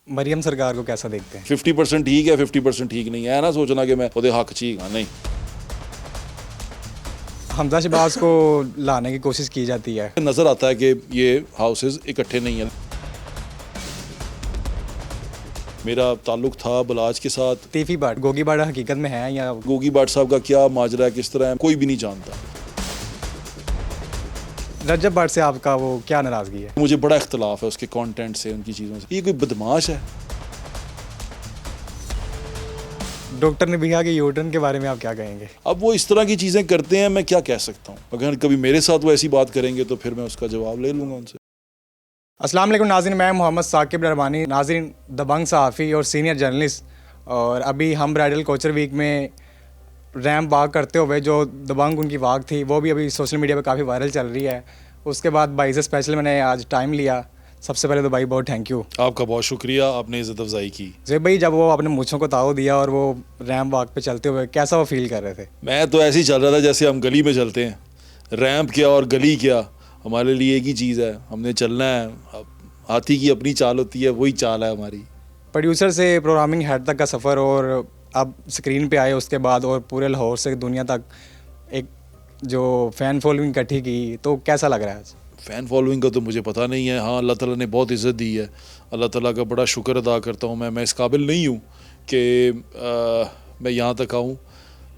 مریم سرکار کو کیسا دیکھتے ہیں؟ 50% ٹھیک ہے 50% ٹھیک نہیں ہے نا سوچنا کہ میں وہ حق چی گا نہیں. حمزہ شہباز کو لانے کی کوشش کی جاتی ہے. نظر آتا ہے کہ یہ ہاؤسز اکٹھے نہیں ہیں. میرا تعلق تھا بلاج کے ساتھ. تیفی بٹ گوگی بٹ حقیقت میں ہے یا گوگی بٹ صاحب کا کیا ماجرا ہے کس طرح ہے کوئی بھی نہیں جانتا. رجب بٹ سے آپ کا وہ کیا ناراضگی ہے؟ مجھے بڑا اختلاف ہے اس کے کانٹینٹ سے ان کی چیزوں سے. یہ کوئی بدماش ہے. ڈاکٹر نبیہ کے یوٹرن کے بارے میں آپ کیا کہیں گے؟ اب وہ اس طرح کی چیزیں کرتے ہیں میں کیا کہہ سکتا ہوں. اگر کبھی میرے ساتھ وہ ایسی بات کریں گے تو پھر میں اس کا جواب لے لوں گا ان سے. السلام علیکم ناظرین، میں محمد ثاقب رحمانی. ناظرین، دبنگ صحافی اور سینئر جرنلسٹ، اور ابھی ہم برائڈل کوچر ویک میں ریمپ واک کرتے ہوئے جو دبنگ ان کی واک تھی وہ بھی ابھی سوشل میڈیا پہ کافی وائرل چل رہی ہے. اس کے بعد بائی سے اسپیشل میں نے آج ٹائم لیا. سب سے پہلے تو بھائی بہت تھینک یو. آپ کا بہت شکریہ، آپ نے عزت افزائی کی. زیب بھائی، جب وہ اپنے مونچھوں کو تاؤ دیا اور وہ ریمپ واک پہ چلتے ہوئے کیسا وہ فیل کر رہے تھے؟ میں تو ایسے ہی چل رہا تھا جیسے ہم گلی میں چلتے ہیں. ریمپ کیا اور گلی کیا ہمارے لیے ایک ہی چیز ہے. ہم نے چلنا ہے. ہاتھی کی اپنی چال ہوتی ہے، وہی چال ہے ہماری. پروڈیوسر سے پروگرامنگ ہیڈ تک کا سفر، اور اب اسکرین پہ آئے اس کے بعد، اور پورے لاہور سے دنیا تک ایک جو فین فالوئنگ اکٹھی کی، تو کیسا لگ رہا ہے آج؟ فین فالوئنگ کا تو مجھے پتہ نہیں ہے. ہاں، اللہ تعالیٰ نے بہت عزت دی ہے. اللہ تعالیٰ کا بڑا شکر ادا کرتا ہوں. میں اس قابل نہیں ہوں کہ میں یہاں تک آؤں،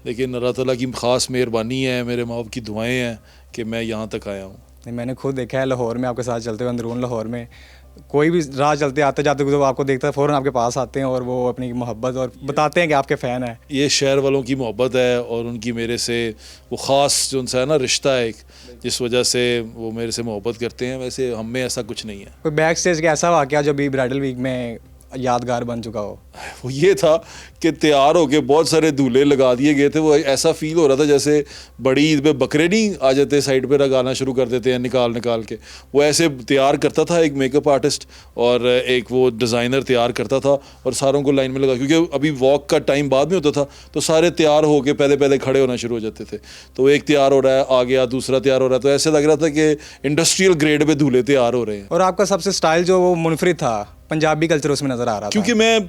لیکن اللہ تعالیٰ کی خاص مہربانی ہے، میرے ماں باپ کی دعائیں ہیں کہ میں یہاں تک آیا ہوں. میں نے خود دیکھا ہے لاہور میں آپ کے ساتھ چلتے ہوئے، اندرون لاہور میں کوئی بھی راہ چلتے آتے جاتے وہ آپ کو دیکھتا ہے فوراً آپ کے پاس آتے ہیں اور وہ اپنی محبت اور بتاتے ہیں کہ آپ کے فین ہیں. یہ شہر والوں کی محبت ہے اور ان کی میرے سے وہ خاص جو ان سے ہے نا رشتہ ہے ایک، جس وجہ سے وہ میرے سے محبت کرتے ہیں. ویسے ہم میں ایسا کچھ نہیں ہے. کوئی بیک اسٹیج کا ایسا واقعہ جو بھی برائڈل ویک میں یادگار بن چکا ہو؟ وہ یہ تھا کہ تیار ہو کے بہت سارے دولہے لگا دیے گئے تھے. وہ ایسا فیل ہو رہا تھا جیسے بڑی عید پہ بکرے نہیں آ جاتے سائڈ پہ لگانا شروع کر دیتے ہیں نکال کے. وہ ایسے تیار کرتا تھا ایک میک اپ آرٹسٹ اور ایک وہ ڈیزائنر تیار کرتا تھا اور ساروں کو لائن میں لگا، کیونکہ ابھی واک کا ٹائم بعد میں ہوتا تھا تو سارے تیار ہو کے پہلے کھڑے ہونا شروع ہو جاتے تھے. تو ایک تیار ہو رہا ہے آ گیا، دوسرا تیار ہو رہا ہے، تو ایسے لگ رہا تھا کہ انڈسٹریل گریڈ پہ دولہے تیار ہو رہے ہیں. اور آپ کا سب سے اسٹائل جو وہ منفرد تھا، پنجابی کلچر اس میں نظر آ رہا تھا. کیونکہ میں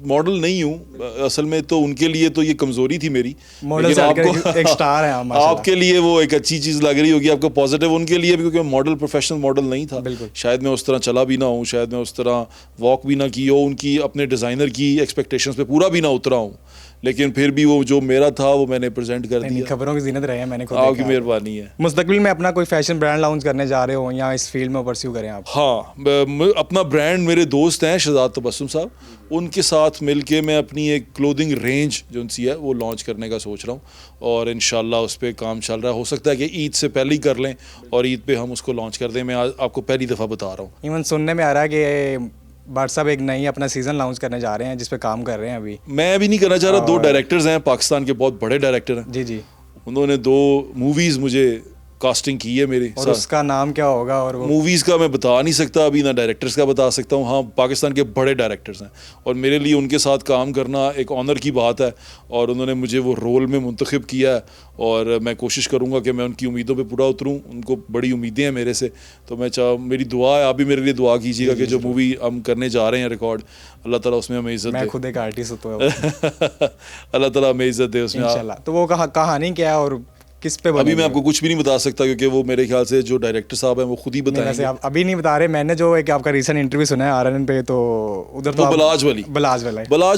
ماڈل نہیں ہوں اصل میں، تو ان کے لیے تو یہ کمزوری تھی میری. ماڈل سے ایک سٹار ہے آپ کے لیے وہ ایک اچھی چیز لگ رہی ہوگی آپ کو پازیٹیو. ان کے لیے بھی کیونکہ ماڈل پروفیشنل ماڈل نہیں تھا، شاید میں اس طرح چلا بھی نہ ہوں، شاید میں اس طرح واک بھی نہ کی ہو، ان کی اپنے ڈیزائنر کی ایکسپیکٹیشنز پہ پورا بھی نہ اترا ہوں. لیکن پھر بھی وہ جو میرا تھا وہ میں نے پریزنٹ کر دیا. خبروں کی زینت رہے ہیں، میں نے خود آپ کی مہربانی ہے. مستقبل میں اپنا کوئی فیشن برانڈ لانچ کرنے جا رہے ہو یا اس فیلڈ میں پرسیو کریں آپ؟ ہاں، اپنا برانڈ میرے دوست ہیں شہزاد تبسم صاحب، ان کے ساتھ مل کے میں اپنی ایک کلودنگ رینج جو ان سی ہے وہ لانچ کرنے کا سوچ رہا ہوں، اور انشاءاللہ اس پہ کام چل رہا ہے. ہو سکتا ہے کہ عید سے پہلے ہی کر لیں اور عید پہ ہم اس کو لانچ کر دیں. میں آپ کو پہلی دفعہ بتا رہا ہوں. ایون سننے میں آ رہا ہے کہ بٹ صاحب ایک نئی اپنا سیزن لانچ کرنے جا رہے ہیں جس پہ کام کر رہے ہیں ابھی. میں ابھی نہیں کرنا چاہ رہا. 2 ڈائریکٹرز ہیں پاکستان کے، بہت بڑے ڈائریکٹر ہیں. جی انہوں نے 2 موویز مجھے کاسٹنگ کی ہے میری. اور اس کا نام کیا ہوگا؟ اور موویز کا میں بتا نہیں سکتا ابھی، نہ ڈائریکٹرز کا بتا سکتا ہوں. ہاں، پاکستان کے بڑے ڈائریکٹرز ہیں اور میرے لیے ان کے ساتھ کام کرنا ایک آنر کی بات ہے، اور انہوں نے مجھے وہ رول میں منتخب کیا ہے، اور میں کوشش کروں گا کہ میں ان کی امیدوں پہ پورا اتروں. ان کو بڑی امیدیں ہیں میرے سے، تو میں میری دعا ہے، آپ بھی میرے لیے دعا کیجیے گا کہ جو مووی ہم کرنے جا رہے ہیں ریکارڈ، اللہ تعالیٰ اس میں ہمیں عزت دے. میں خود ایک آرٹسٹ ہوں اللہ تعالیٰ ہمیں عزت دے اس میں انشاءاللہ. تو وہ کہانی کیا ہے اور کس پہ؟ ابھی میں آپ کو کچھ بھی نہیں بتا سکتا کیونکہ وہ میرے خیال سے جو ڈائریکٹر صاحب ہیں وہ خود ہی بتائیں گے. ابھی نہیں بتا رہے. میں نے جو ایک آپ کا ریسنٹ انٹرویو سنا ہے RNN پہ، تو ادھر تو بلاج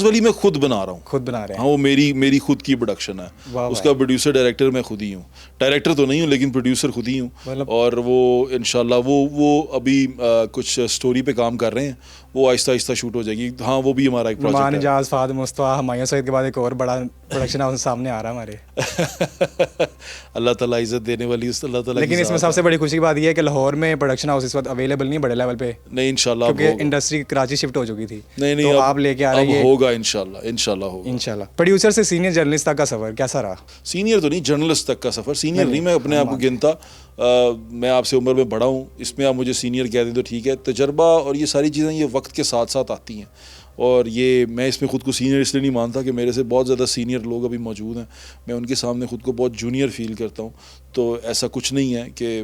والی میں خود بنا رہا ہوں. خود بنا رہے ہیں؟ ہاں، وہ میری خود کی پروڈکشن ہے. اس کا پروڈیوسر ڈائریکٹر میں خود ہی ہوں. ڈائریکٹر تو نہیں ہوں لیکن پروڈیوسر خود ہی ہوں. اور وہ انشاءاللہ وہ ابھی کچھ سٹوری پہ کام کر رہے ہیں، وہ آہستہ آہستہ شوٹ ہو جائے گی. ہاں، وہ بھی ہمارا ایک پروجیکٹ ہے. اجاز، فہد مصطفیٰ، ہمایوں سعید کے بعد ایک اور بڑا پروڈکشن ہاؤس سامنے آ رہا ہے ہمارے. اللہ تعالیٰ عزت دینے والی اللہ تعالیٰ. لیکن اس میں سب سے بڑی خوشی کی بات یہ ہے کہ لاہور میں پروڈکشن ہاؤس اس وقت اویلیبل نہیں بڑے لیول پہ. نہیں، انشاءاللہ، کیونکہ انڈسٹری کراچی شفٹ ہو چکی تھی. نہیں، آپ لے کے آ رہے ہیں. ہوگا انشاءاللہ ہوگا. پروڈیوسر سے سینئر جرنلسٹ تک کا سفر کیسا رہا؟ سینئر تو نہیں، جرنلسٹ تک کا سفر. سینئر نہیں، میں اپنے آپ کو گنتا. میں آپ سے عمر میں بڑا ہوں، اس میں آپ مجھے سینئر کہہ دیں تو ٹھیک ہے. تجربہ اور یہ ساری چیزیں یہ وقت کے ساتھ ساتھ آتی ہیں، اور یہ میں اس میں خود کو سینئر اس لیے نہیں مانتا کہ میرے سے بہت زیادہ سینئر لوگ ابھی موجود ہیں. میں ان کے سامنے خود کو بہت جونیئر فیل کرتا ہوں. تو ایسا کچھ نہیں ہے کہ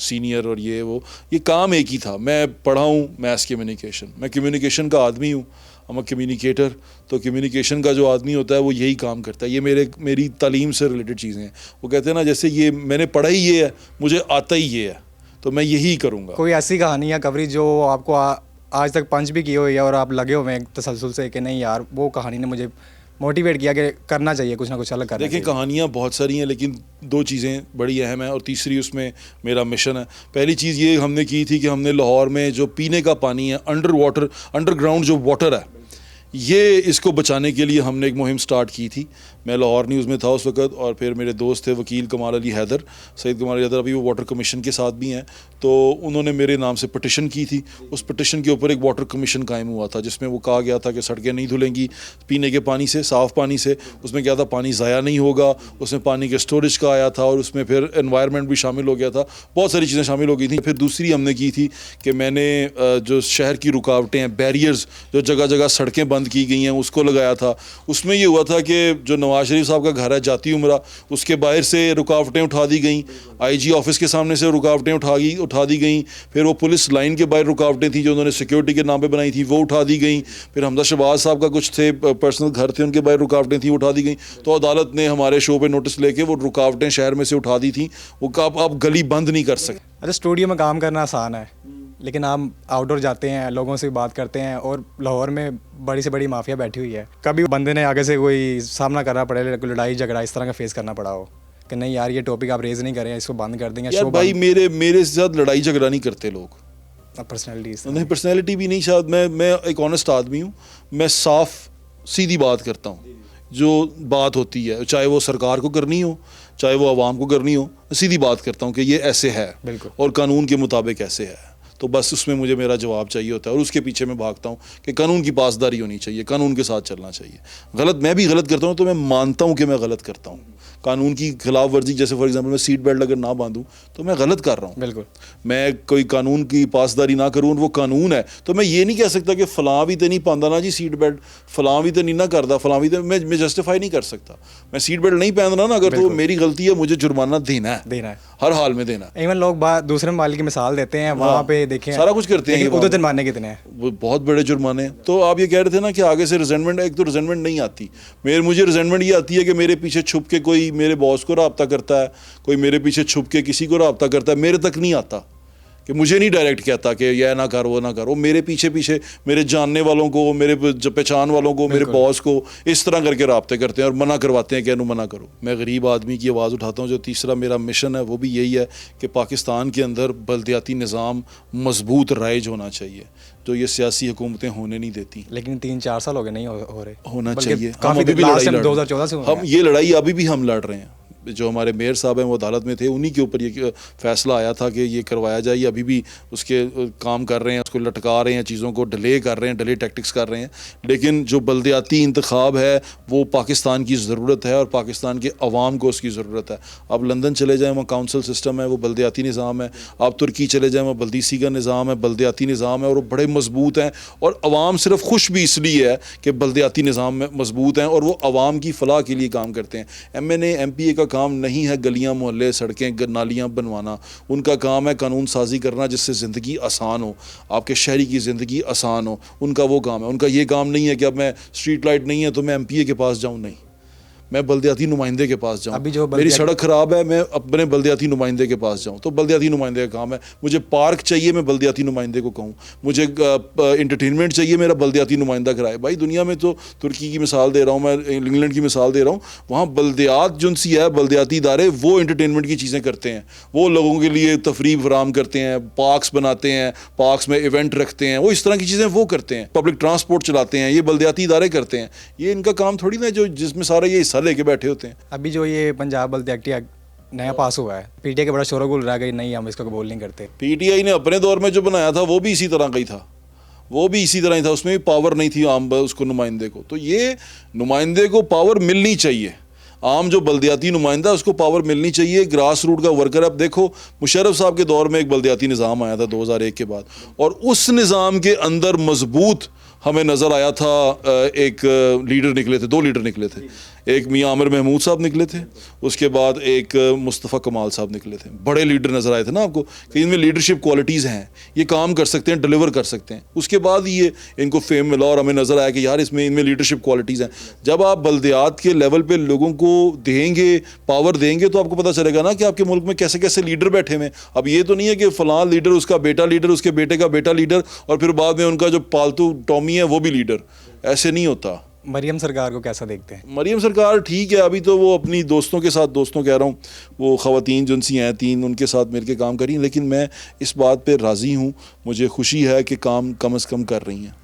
سینئر اور یہ کام ایک ہی تھا. میں پڑھا ہوں میس کمیونیکیشن, میں کمیونیکیشن کا آدمی ہوں, ہم کمیونیکیٹر. تو کمیونیکیشن کا جو آدمی ہوتا ہے وہ یہی کام کرتا ہے. یہ میری تعلیم سے ریلیٹڈ چیزیں ہیں. وہ کہتے ہیں نا جیسے یہ میں نے پڑھا ہی یہ ہے, مجھے آتا ہی یہ ہے, تو میں یہی کروں گا. کوئی ایسی کہانی یا کوریج جو آپ کو آج تک پنچ بھی کی ہوئی ہے اور آپ لگے ہوئے ہیں تسلسل سے کہ نہیں یار وہ کہانی نے مجھے موٹیویٹ کیا کہ کرنا چاہیے, کچھ نہ کچھ الگ کرنا دیکھیں چاہیے؟ کہانیاں بہت ساری ہیں لیکن 2 چیزیں بڑی اہم ہیں, اور تیسری اس میں میرا مشن ہے. پہلی چیز یہ ہم نے کی تھی کہ ہم نے لاہور میں جو پینے کا پانی ہے انڈر گراؤنڈ جو واٹر ہے, یہ اس کو بچانے کے لیے ہم نے ایک مہم سٹارٹ کی تھی. میں لاہور نیوز میں تھا اس وقت, اور پھر میرے دوست تھے وکیل کمال علی حیدر, سعید کمال علی حیدر, ابھی وہ واٹر کمیشن کے ساتھ بھی ہیں. تو انہوں نے میرے نام سے پٹیشن کی تھی. اس پٹیشن کے اوپر ایک واٹر کمیشن قائم ہوا تھا جس میں وہ کہا گیا تھا کہ سڑکیں نہیں دھلیں گی پینے کے پانی سے, صاف پانی سے. اس میں کیا تھا, پانی ضائع نہیں ہوگا, اس میں پانی کے اسٹوریج کا آیا تھا, اور اس میں پھر انوائرمنٹ بھی شامل ہو گیا تھا, بہت ساری چیزیں شامل ہو گئی تھیں. پھر دوسری ہم نے کی تھی کہ میں نے جو شہر کی رکاوٹیں ہیں, بیریئرز جو جگہ جگہ سڑکیں بند کی گئی ہیں, اس کو لگایا تھا. اس میں یہ ہوا تھا کہ جو نواز شریف صاحب کا گھر ہے جاتی عمرہ, اس کے باہر سے رکاوٹیں اٹھا دی گئیں, آئی جی آفس کے سامنے سے رکاوٹیں اٹھا دی گئیں. پھر وہ پولیس لائن کے باہر رکاوٹیں تھیں جو انہوں نے سیکیورٹی کے نام پہ بنائی تھی, وہ اٹھا دی گئیں. پھر حمزہ شہباز صاحب کا کچھ تھے پرسنل گھر تھے, ان کے باہر رکاوٹیں تھیں, اٹھا دی گئیں. تو عدالت نے ہمارے شو پہ نوٹس لے کے وہ رکاوٹیں شہر میں سے اٹھا دی تھیں. وہ آپ گلی بند نہیں کر سکتے. اچھا, اسٹوڈیو میں کام کرنا آسان ہے لیکن آپ آؤٹ ڈور جاتے ہیں, لوگوں سے بات کرتے ہیں, اور لاہور میں بڑی سے بڑی مافیا بیٹھی ہوئی ہے. کبھی بندے نے آگے سے کوئی سامنا کرنا پڑے, لڑائی جھگڑا اس طرح کا فیس کرنا پڑا ہو کہ نہیں یار یہ ٹاپک آپ ریز نہیں کریں, اس کو بند کر دیں گے؟ یار بھائی میرے ساتھ لڑائی جھگڑا نہیں کرتے لوگ, پرسنالٹیز نہیں پرسنالٹی بھی نہیں. شاید میں ایک آنیسٹ آدمی ہوں, میں صاف سیدھی بات کرتا ہوں. جو بات ہوتی ہے چاہے وہ سرکار کو کرنی ہو چاہے وہ عوام کو کرنی ہو, سیدھی بات کرتا ہوں کہ یہ ایسے ہے بالکل, اور قانون کے مطابق ایسے ہے. تو بس اس میں مجھے میرا جواب چاہیے ہوتا ہے, اور اس کے پیچھے میں بھاگتا ہوں کہ قانون کی پاسداری ہونی چاہیے, قانون کے ساتھ چلنا چاہیے. میں بھی غلط کرتا ہوں تو میں مانتا ہوں کہ میں غلط کرتا ہوں. قانون کی خلاف ورزی, جیسے فار ایگزامپل میں سیٹ بیلٹ اگر نہ باندھوں تو میں غلط کر رہا ہوں. بالکل, میں کوئی قانون کی پاسداری نہ کروں, وہ قانون ہے. تو میں یہ نہیں کہہ سکتا کہ فلاں بھی تو نہیں پاندہ نا جی سیٹ بیلٹ, فلاں بھی تو نہیں نہ کرتا, فلاں بھی تو میں جسٹیفائی نہیں کر سکتا. میں سیٹ بیلٹ نہیں پہن رہا نا, اگر تو میری غلطی ہے, مجھے جرمانہ دینا ہے, ہر حال میں دینا ہے. ایون لوگ دوسرے ممالک کی مثال دیتے ہیں, وہاں پہ دیکھیں سارا کچھ کرتے ہیں, ادھر جرمانے کتنے ہیں, وہ بہت بڑے جرمانے ہیں. تو آپ یہ کہہ رہے تھے نا کہ آگے سے ریزنٹمنٹ, ایک تو ریزنٹمنٹ نہیں آتی. مجھے ریزنٹمنٹ یہ آتی ہے کہ میرے پیچھے چھپ کے کوئی میرے باس کو رابطہ کرتا ہے, کوئی میرے پیچھے چھپ کے کسی کو رابطہ کرتا ہے, میرے تک نہیں آتا, کہ مجھے نہیں ڈائریکٹ کہتا کہ یہ نہ کر وہ نہ کر. وہ میرے پیچھے میرے جاننے والوں کو, میرے پہچان والوں کو, میرے باس کو اس طرح کر کے رابطے کرتے ہیں اور منع کرواتے ہیں کہ انہوں منع کرو. میں غریب آدمی کی آواز اٹھاتا ہوں. جو تیسرا میرا مشن ہے وہ بھی یہی ہے کہ پاکستان کے اندر بلدیاتی نظام مضبوط رائج ہونا چاہیے, جو یہ سیاسی حکومتیں ہونے نہیں دیتی. لیکن 3-4 سال ہو گئے نہیں ہو رہے, ہونا چاہیے. ہم ابھی بھی لڑائی 2014 سے ہم یہ لڑائی ابھی بھی ہم لڑ رہے ہیں. جو ہمارے میئر صاحب ہیں وہ عدالت میں تھے, انہی کے اوپر یہ فیصلہ آیا تھا کہ یہ کروایا جائے. یہ ابھی بھی اس کے کام کر رہے ہیں, اس کو لٹکا رہے ہیں, چیزوں کو ڈیلے کر رہے ہیں, ڈیلے ٹیکٹکس کر رہے ہیں. لیکن جو بلدیاتی انتخاب ہے وہ پاکستان کی ضرورت ہے, اور پاکستان کے عوام کو اس کی ضرورت ہے. آپ لندن چلے جائیں, وہاں کاؤنسل سسٹم ہے, وہ بلدیاتی نظام ہے. آپ ترکی چلے جائیں, وہ بلدیسی کا نظام ہے, بلدیاتی نظام ہے, اور وہ بڑے مضبوط ہیں. اور عوام صرف خوش بھی اس لیے ہے کہ بلدیاتی نظام میں مضبوط ہیں, اور وہ عوام کی فلاح کے لیے کام کرتے ہیں. ایم پی اے کا کام نہیں ہے گلیاں محلے سڑکیں نالیاں بنوانا. ان کا کام ہے قانون سازی کرنا جس سے زندگی آسان ہو, آپ کے شہری کی زندگی آسان ہو. ان کا وہ کام ہے. ان کا یہ کام نہیں ہے کہ اب میں اسٹریٹ لائٹ نہیں ہے تو میں ایم پی اے کے پاس جاؤں, نہیں, میں بلدیاتی نمائندے کے پاس جاؤں. میری سڑک خراب ہے, میں اپنے بلدیاتی نمائندے کے پاس جاؤں. تو بلدیاتی نمائندے کا کام ہے. مجھے پارک چاہیے, میں بلدیاتی نمائندے کو کہوں. مجھے انٹرٹینمنٹ چاہیے, میرا بلدیاتی نمائندہ کرائے. بھائی دنیا میں تو ترکی کی مثال دے رہا ہوں میں, انگلینڈ کی مثال دے رہا ہوں, وہاں بلدیات جن سی ہے, بلدیاتی ادارے, وہ انٹرٹینمنٹ کی چیزیں کرتے ہیں. وہ لوگوں کے لیے تفریح فراہم کرتے ہیں, پارکس بناتے ہیں, پارکس میں ایونٹ رکھتے ہیں, وہ اس طرح کی چیزیں وہ کرتے ہیں. پبلک ٹرانسپورٹ چلاتے ہیں, یہ بلدیاتی ادارے کرتے ہیں. یہ ان کا کام تھوڑی نا جو جس میں سارا یہ حصہ لے کے بیٹھے ہوتے ہیں. ابھی جو یہ پنجاب بلدیاتی ایکٹ نیا پاس ہوا ہے, پی ٹی آئی کا بڑا شور و غل رہا کہ نہیں ہم اس کو قبول نہیں کرتے. پی ٹی آئی نے اپنے دور میں جو بنایا تھا وہ بھی اسی طرح کا ہی تھا, وہ بھی اسی طرح ہی تھا. اس میں بھی پاور نہیں تھی عام اس کو نمائندے کو. تو یہ نمائندے کو پاور ملنی چاہیے. عام جو بلدیاتی نمائندہ ہے اس کو پاور ملنی چاہیے, گراس روٹ کا ورکر. اب دیکھو مشرف صاحب کے دور میں ایک بلدیاتی نظام آیا تھا 2001 کے بعد, اور اس نظام کے اندر مضبوط ہمیں نظر آیا تھا ایک لیڈر نکلے تھے, 2 لیڈر نکلے تھے. ایک میاں عامر محمود صاحب نکلے تھے, اس کے بعد ایک مصطفیٰ کمال صاحب نکلے تھے. بڑے لیڈر نظر آئے تھے نا آپ کو کہ ان میں لیڈرشپ کوالٹیز ہیں, یہ کام کر سکتے ہیں, ڈلیور کر سکتے ہیں. اس کے بعد یہ ان کو فیم ملا اور ہمیں نظر آیا کہ یار اس میں ان میں لیڈرشپ کوالٹیز ہیں. جب آپ بلدیات کے لیول پہ لوگوں کو دیں گے, پاور دیں گے, تو آپ کو پتہ چلے گا نا کہ آپ کے ملک میں کیسے کیسے لیڈر بیٹھے ہوئے ہیں. اب یہ تو نہیں ہے کہ فلاں لیڈر, اس کا بیٹا لیڈر, اس کے بیٹے کا بیٹا لیڈر, اور پھر بعد میں ان کا جو پالتو ٹامی ہے وہ بھی لیڈر. ایسے نہیں ہوتا. مریم سرکار کو کیسا دیکھتے ہیں؟ مریم سرکار ٹھیک ہے, ابھی تو وہ اپنی دوستوں کے ساتھ, دوستوں کہہ رہا ہوں, وہ خواتین جن سی ہیں 3, ان کے ساتھ مل کے کام کر رہی ہیں. لیکن میں اس بات پہ راضی ہوں, مجھے خوشی ہے کہ کام کم از کم کر رہی ہیں.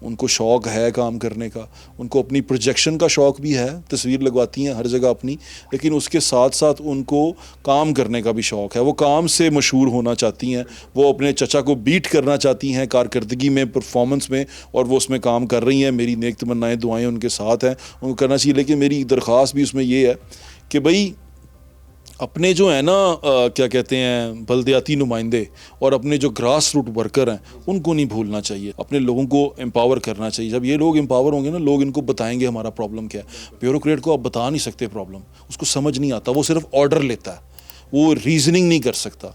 ان کو شوق ہے کام کرنے کا, ان کو اپنی پروجیکشن کا شوق بھی ہے, تصویر لگواتی ہیں ہر جگہ اپنی, لیکن اس کے ساتھ ساتھ ان کو کام کرنے کا بھی شوق ہے. وہ کام سے مشہور ہونا چاہتی ہیں, وہ اپنے چچا کو بیٹ کرنا چاہتی ہیں کارکردگی میں, پرفارمنس میں, اور وہ اس میں کام کر رہی ہیں. میری نیک تمنائیں, دعائیں ان کے ساتھ ہیں, ان کو کرنا چاہیے. لیکن میری درخواست بھی اس میں یہ ہے کہ بھائی اپنے جو ہیں نا کیا کہتے ہیں بلدیاتی نمائندے اور اپنے جو گراس روٹ ورکر ہیں ان کو نہیں بھولنا چاہیے, اپنے لوگوں کو امپاور کرنا چاہیے. جب یہ لوگ امپاور ہوں گے نا, لوگ ان کو بتائیں گے ہمارا پرابلم کیا ہے. بیوروکریٹ کو آپ بتا نہیں سکتے پرابلم, اس کو سمجھ نہیں آتا, وہ صرف آرڈر لیتا ہے, وہ ریزننگ نہیں کر سکتا.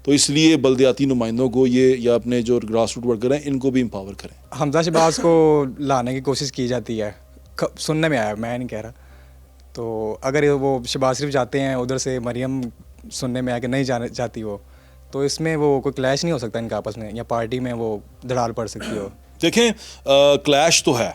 تو اس لیے بلدیاتی نمائندوں کو یہ, یا اپنے جو گراس روٹ ورکر ہیں ان کو بھی امپاور کریں. حمزہ شہباز کو لانے کی کوشش کی جاتی ہے, سننے میں آیا, میں نہیں کہہ رہا. تو اگر وہ شہباز شریف جاتے ہیں ادھر سے, مریم سننے میں آیا کہ نہیں جانے جاتی وہ, تو اس میں وہ کوئی کلیش نہیں ہو سکتا ان کا آپس میں, یا پارٹی میں وہ دھڑال پڑ سکتی ہو؟ دیکھیں کلیش تو ہے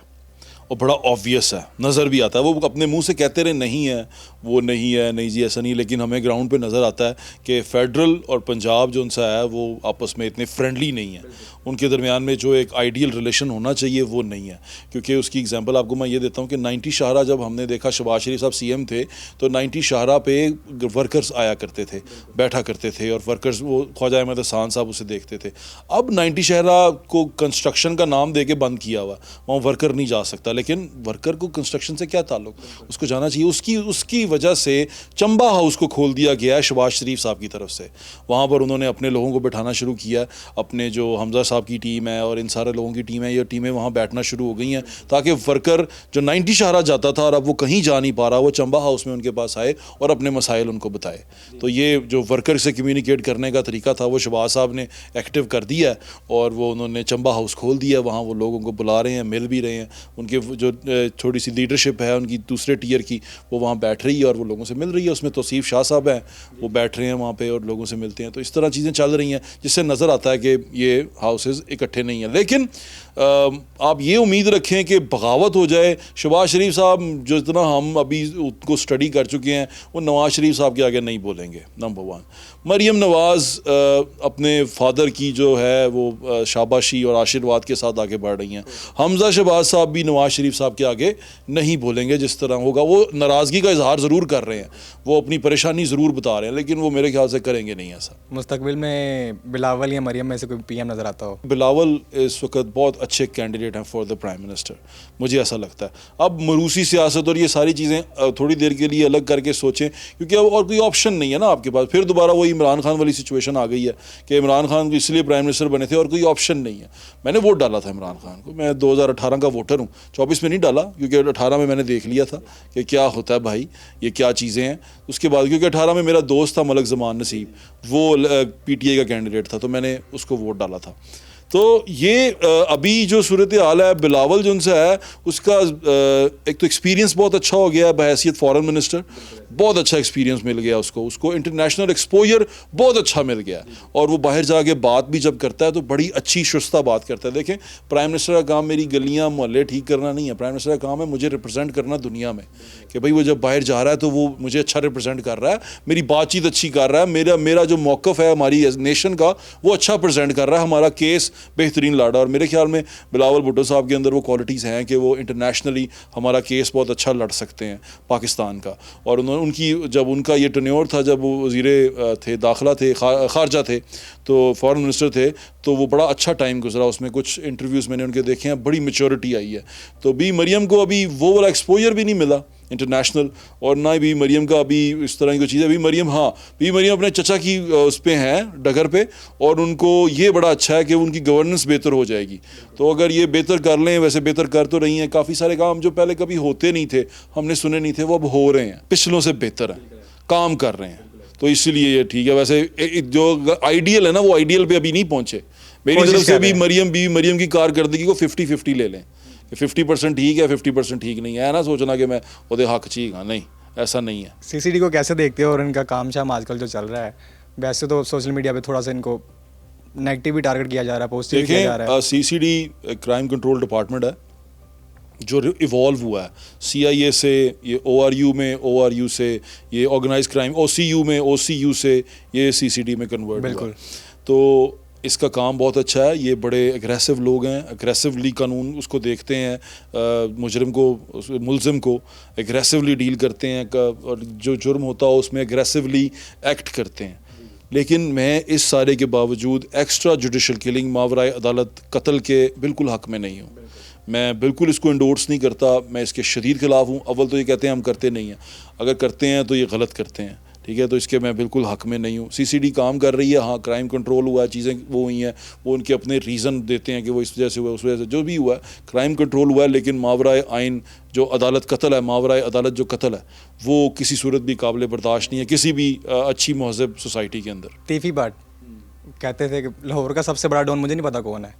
اور بڑا آبویس ہے, نظر بھی آتا ہے. وہ اپنے منہ سے کہتے رہے نہیں ہے, وہ نہیں ہے, نہیں جی ایسا نہیں, لیکن ہمیں گراؤنڈ پہ نظر آتا ہے کہ فیڈرل اور پنجاب جو ان سے ہے وہ آپس میں اتنے فرینڈلی نہیں ہیں. ان کے درمیان میں جو ایک آئیڈیل ریلیشن ہونا چاہیے وہ نہیں ہے. کیونکہ اس کی ایگزامپل آپ کو میں یہ دیتا ہوں کہ 90 شاہراہ جب ہم نے دیکھا شہباز شریف صاحب سی ایم تھے, تو 90 شاہراہ پہ ورکرز آیا کرتے تھے, بیٹھا کرتے تھے, اور ورکرز وہ خواجہ احمد احسان صاحب اسے دیکھتے تھے. اب 90 شاہراہ کو کنسٹرکشن کا نام دے کے بند کیا ہوا, وہاں ورکر نہیں جا سکتا. لیکن ورکر کو کنسٹرکشن سے کیا تعلق, اس کو جانا چاہیے. اس کی وجہ سے چمبا ہاؤس کو کھول دیا گیا ہے شہباز شریف صاحب کی طرف سے. وہاں پر انہوں نے اپنے لوگوں کو بٹھانا شروع کیا, اپنے جو حمزہ صاحب کی ٹیم ہے اور ان سارے لوگوں کی ٹیم ہے, یہ ٹیمیں وہاں بیٹھنا شروع ہو گئی ہیں, تاکہ ورکر جو 90 شاہراہ جاتا تھا اور اب وہ کہیں جا نہیں پا رہا, وہ چمبا ہاؤس میں ان کے پاس آئے اور اپنے مسائل ان کو بتائے. تو یہ جو ورکر سے کمیونیکیٹ کرنے کا طریقہ تھا وہ شہباز صاحب نے ایکٹیو کر دیا ہے, اور وہ انہوں نے چمبا ہاؤس کھول دیا ہے. وہاں وہ لوگوں کو بلا رہے ہیں, مل بھی رہے ہیں. ان کے جو تھوڑی سی لیڈرشپ ہے ان کی دوسرے ٹیئر کی, وہ وہاں بیٹھ رہی ہے اور وہ لوگوں سے مل رہی ہے. اس میں توصیف شاہ صاحب ہیں, وہ بیٹھ رہے ہیں وہاں پہ اور لوگوں سے ملتے ہیں. تو اس طرح چیزیں چل رہی ہیں جس سے نظر آتا ہے کہ یہ ہاؤسز اکٹھے نہیں ہیں. لیکن آپ یہ امید رکھیں کہ بغاوت ہو جائے. شہباز شریف صاحب جو اتنا ہم ابھی ان کو اسٹڈی کر چکے ہیں, وہ نواز شریف صاحب کے آگے نہیں بولیں گے. نمبر 1. مریم نواز اپنے فادر کی جو ہے وہ شاباشی اور آشرواد کے ساتھ آگے بڑھ رہی ہیں. حمزہ شہباز صاحب بھی نواز شریف صاحب کے آگے نہیں بولیں گے. جس طرح ہوگا وہ ناراضگی کا اظہار ضرور کر رہے ہیں, وہ اپنی پریشانی ضرور بتا رہے ہیں, لیکن وہ میرے خیال سے کریں گے نہیں ایسا. مستقبل میں بلاول یا مریم میں سے کوئی پی ایم نظر آتا ہو؟ بلاول اس وقت بہت اچھے کینڈیڈیٹ ہیں فار دا پرائم منسٹر, مجھے ایسا لگتا ہے. اب مروسی سیاست اور یہ ساری چیزیں تھوڑی دیر کے لیے الگ کر کے سوچیں, کیونکہ اب اور کوئی آپشن نہیں ہے نا آپ کے پاس. پھر دوبارہ وہی عمران خان والی سچویشن آ گئی ہے کہ عمران خان اس لیے پرائم منسٹر بنے تھے اور کوئی آپشن نہیں ہے. میں نے ووٹ ڈالا تھا عمران خان کو, میں 2018 کا ووٹر ہوں, 24 میں نہیں ڈالا, کیونکہ 18 میں نے دیکھ لیا تھا کہ کیا ہوتا ہے بھائی, یہ کیا چیزیں ہیں. اس کے بعد کیونکہ 18 میں میرا دوست تھا ملک زمان نصیب, وہ پی ٹی آئی کا کینڈیڈیٹ تھا, تو میں نے اس کو ووٹ ڈالا تھا. تو یہ ابھی جو صورتحال ہے, بلاول جو ان سے ہے اس کا ایک تو ایکسپیرینس بہت اچھا ہو گیا ہے بحیثیت فارن منسٹر, بہت اچھا ایکسپیرینس مل گیا اس کو انٹرنیشنل ایکسپوجر بہت اچھا مل گیا, اور وہ باہر جا کے بات بھی جب کرتا ہے تو بڑی اچھی شستہ بات کرتا ہے. دیکھیں پرائم منسٹر کا کام میری گلیاں محلے ٹھیک کرنا نہیں ہے, پرائم منسٹر کا کام ہے مجھے ریپرزینٹ کرنا دنیا میں, کہ بھائی وہ جب باہر جا رہا ہے تو وہ مجھے اچھا ریپرزینٹ کر رہا ہے, میری بات چیت اچھی کر رہا ہے, میرا جو موقف ہے ہماری نیشن کا وہ اچھا پریزنٹ کر رہا ہے, ہمارا کیس بہترین لڑا. اور میرے خیال میں بلاول بھٹو صاحب کے اندر وہ کوالٹیز ہیں کہ وہ انٹرنیشنلی ہمارا کیس بہت اچھا لڑ سکتے ہیں پاکستان کا. اور ان کی جب ان کا یہ ٹینیور تھا, جب وہ وزیر تھے داخلہ تھے, خارجہ تھے, تو فارن منسٹر تھے, تو وہ بڑا اچھا ٹائم گزرا. اس میں کچھ انٹرویوز میں نے ان کے دیکھے ہیں, بڑی میچورٹی آئی ہے. تو بھی مریم کو ابھی وہ والا ایکسپوجر بھی نہیں ملا, انٹرنیشنل, اور نہ بی مریم کا ابھی اس طرح کی کوئی چیز ہے. بی مریم, ہاں بی مریم اپنے چچا کی اس پہ ہیں ڈگر پہ, اور ان کو یہ بڑا اچھا ہے کہ ان کی گورننس بہتر ہو جائے گی. تو اگر یہ بہتر کر لیں, ویسے بہتر کر تو رہی ہیں, کافی سارے کام جو پہلے کبھی ہوتے نہیں تھے, ہم نے سنے نہیں تھے, وہ اب ہو رہے ہیں, پچھلوں سے بہتر ہیں, کام کر رہے ہیں. تو اس لیے یہ ٹھیک ہے. ویسے جو آئیڈیل ہے نا, وہ آئیڈیل پہ ابھی نہیں پہنچے. میری طرف سے بھی مریم کی کارکردگی کو 50-50 لے لیں, 50% ٹھیک ہے 50% ٹھیک نہیں ہے. نا سوچنا کہ میں وہ حق چاہیے گا, نہیں, ایسا نہیں ہے. CCD کو کیسے دیکھتے ہو, اور ان کا کام شام آج کل جو چل رہا ہے؟ ویسے تو سوشل میڈیا پہ تھوڑا سا ان کو نیگیٹو بھی ٹارگٹ کیا جا رہا ہے, پازیٹیو بھی کیا جا رہا ہے. CCD کرائم کنٹرول ڈپارٹمنٹ ہے جو ایوالو ہوا ہے CIA سے, یہ ORU سے, یہ آرگنائز کرائم OCU میں, OCU سے یہ CCD میں کنورٹ ہوا ہے. تو اس کا کام بہت اچھا ہے. یہ بڑے اگریسو لوگ ہیں, اگریسولی قانون اس کو دیکھتے ہیں, مجرم کو, ملزم کو اگریسولی ڈیل کرتے ہیں, اور جو جرم ہوتا ہے اس میں اگریسولی ایکٹ کرتے ہیں. لیکن میں اس سارے کے باوجود ایکسٹرا جوڈیشل کلنگ, ماورائے عدالت قتل کے بالکل حق میں نہیں ہوں. میں بالکل اس کو انڈورس نہیں کرتا, میں اس کے شدید خلاف ہوں. اول تو یہ کہتے ہیں ہم کرتے نہیں ہیں, اگر کرتے ہیں تو یہ غلط کرتے ہیں, ٹھیک ہے, تو اس کے میں بالکل حق میں نہیں ہوں. CCD کام کر رہی ہے, ہاں کرائم کنٹرول ہوا ہے, چیزیں وہ ہوئی ہیں, وہ ان کے اپنے ریزن دیتے ہیں کہ وہ اس وجہ سے ہوا, اس وجہ سے جو بھی ہوا ہے کرائم کنٹرول ہوا ہے. لیکن ماورائے آئین جو عدالت قتل ہے, ماورائے عدالت جو قتل ہے, وہ کسی صورت بھی قابل برداشت نہیں ہے کسی بھی اچھی مہذب سوسائٹی کے اندر. تیفی بٹ کہتے تھے کہ لاہور کا سب سے بڑا ڈون, مجھے نہیں پتا کون ہے,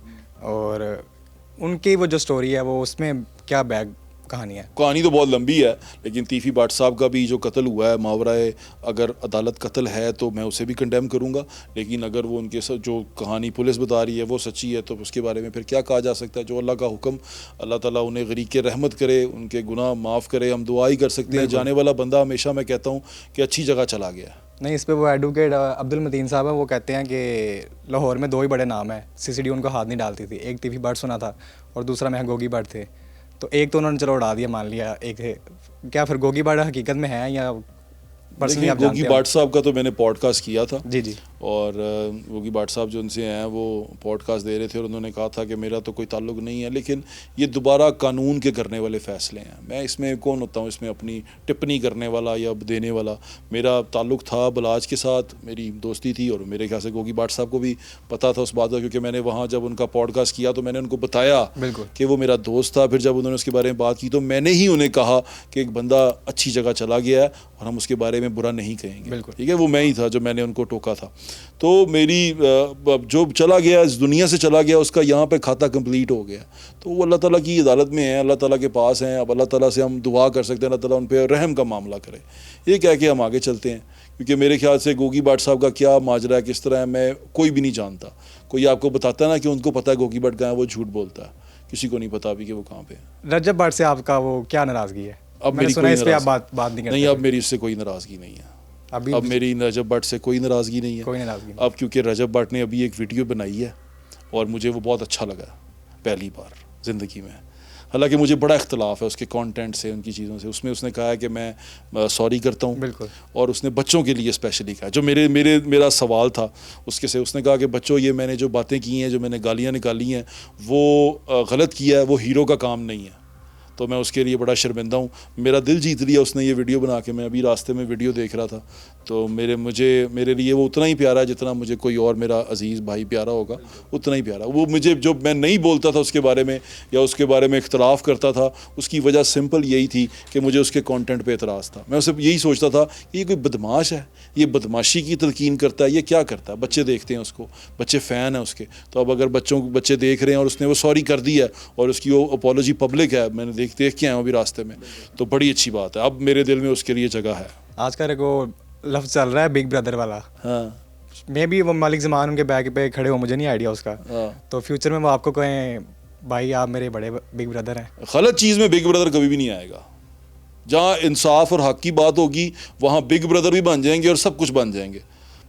اور ان کی وہ جو سٹوری ہے وہ اس میں کیا بیک کہانی ہے؟ کہانی تو بہت لمبی ہے, لیکن تیفی بٹ صاحب کا بھی جو قتل ہوا ہے ماورائے, اگر عدالت قتل ہے تو میں اسے بھی کنڈیم کروں گا. لیکن اگر وہ ان کے ساتھ جو کہانی پولیس بتا رہی ہے وہ سچی ہے تو اس کے بارے میں پھر کیا کہا جا سکتا ہے. جو اللہ کا حکم, اللہ تعالیٰ انہیں غریق رحمت کرے, ان کے گناہ معاف کرے, ہم دعا ہی کر سکتے ہیں. جانے والا بندہ ہمیشہ میں کہتا ہوں کہ اچھی جگہ چلا گیا. نہیں, اس پہ وہ ایڈوکیٹ عبد المتین صاحب ہیں, وہ کہتے ہیں کہ لاہور میں 2 ہی بڑے نام ہیں, CCD ان کو ہاتھ نہیں ڈالتی تھی. ایک تیفی بٹ سنا تھا اور دوسرا محگوگی بٹ تھے. تو ایک تو انہوں نے چلو اڑا دیا, مان لیا ایک ہے. کیا پھر گوگی بٹ حقیقت میں ہے یا پرسنلی آپ جانتے ہیں؟ گوگی بٹ صاحب کا تو میں نے پوڈ کاسٹ کیا تھا. جی. اور گوگی بٹ صاحب جو ان سے ہیں وہ پوڈ کاسٹ دے رہے تھے, اور انہوں نے کہا تھا کہ میرا تو کوئی تعلق نہیں ہے, لیکن یہ دوبارہ قانون کے کرنے والے فیصلے ہیں. میں اس میں کون ہوتا ہوں اس میں اپنی ٹپنی کرنے والا یا دینے والا. میرا تعلق تھا بلاج کے ساتھ, میری دوستی تھی, اور میرے خیال سے گوگی بٹ صاحب کو بھی پتہ تھا اس بات کا, کیونکہ میں نے وہاں جب ان کا پوڈ کاسٹ کیا تو میں نے ان کو بتایا کہ وہ میرا دوست تھا. پھر جب انہوں نے اس کے بارے میں بات کی تو میں نے ہی انہیں کہا کہ ایک بندہ اچھی جگہ چلا گیا ہے اور ہم اس کے بارے میں برا نہیں کہیں گے. ٹھیک ہے, وہ میں ہی تھا جو میں نے ان کو ٹوکا تھا. تو میری جو چلا گیا اس دنیا سے چلا گیا, اس کا یہاں پہ کھاتا کمپلیٹ ہو گیا. تو وہ اللہ تعالیٰ کی عدالت میں ہیں, اللہ تعالیٰ کے پاس ہیں. اب اللہ تعالیٰ سے ہم دعا کر سکتے ہیں اللہ تعالیٰ ان پہ رحم کا معاملہ کرے. یہ کہہ کے ہم آگے چلتے ہیں, کیونکہ میرے خیال سے گوگی بٹ صاحب کا کیا ماجرا ہے, کس طرح ہے, میں کوئی بھی نہیں جانتا. کوئی آپ کو بتاتا ہے نا کہ ان کو پتہ ہے گوگی بٹ کہاں ہے, وہ جھوٹ بولتا ہے. کسی کو نہیں پتا ابھی کہ وہ کہاں پہ ہے. رجب بٹ سے آپ کا وہ کیا ناراضگی ہے؟ اب میری کوئی بات نہیں کرتے. نہیں, اب میری اس سے کوئی ناراضگی نہیں ہے. اب میری رجب بٹ سے کوئی ناراضگی نہیں ہے. اب کیونکہ رجب بٹ نے ابھی ایک ویڈیو بنائی ہے اور مجھے وہ بہت اچھا لگا پہلی بار زندگی میں. حالانکہ مجھے بڑا اختلاف ہے اس کے کانٹینٹ سے, ان کی چیزوں سے. اس میں اس نے کہا ہے کہ میں سوری کرتا ہوں, اور اس نے بچوں کے لیے اسپیشلی کہا. جو میرا سوال تھا اس کے سے, اس نے کہا کہ بچوں یہ میں نے جو باتیں کی ہیں, جو میں نے گالیاں نکالی ہیں, وہ غلط کیا ہے, وہ ہیرو کا کام نہیں ہے. تو میں اس کے لیے بڑا شرمندہ ہوں. میرا دل جیت لیا اس نے یہ ویڈیو بنا کے. میں ابھی راستے میں ویڈیو دیکھ رہا تھا, تو میرے لیے وہ اتنا ہی پیارا ہے جتنا مجھے کوئی اور میرا عزیز بھائی پیارا ہوگا, اتنا ہی پیارا. وہ مجھے جو میں نہیں بولتا تھا اس کے بارے میں یا اس کے بارے میں اختلاف کرتا تھا, اس کی وجہ سمپل یہی تھی کہ مجھے اس کے کانٹینٹ پہ اعتراض تھا. میں اسے یہی سوچتا تھا کہ یہ کوئی بدماش ہے, یہ بدماشی کی تلقین کرتا ہے, یہ کیا کرتا ہے. بچے دیکھتے ہیں اس کو, بچے فین ہیں اس کے. تو اب اگر بچے دیکھ رہے ہیں اور اس نے وہ سوری کر دی ہے اور اس کی وہ اپولوجی پبلک ہے, میں نے دیکھ کے آیا ہوں ابھی راستے میں, تو بڑی اچھی بات ہے. اب میرے دل میں اس کے لیے جگہ ہے. آج کل کو لفظ چل رہا ہے بگ بردر والا. ہاں, میں بھی وہ مالک زمان ان کے بیک پہ کھڑے ہو, مجھے نہیں آئیڈیا اس کا. تو فیوچر میں وہ آپ کو کہیں بھائی آپ میرے بڑے بگ بردر ہیں. غلط چیز میں بگ بردر کبھی بھی نہیں آئے گا. جہاں انصاف اور حق کی بات ہوگی وہاں بگ بردر بھی بن جائیں گے اور سب کچھ بن جائیں گے.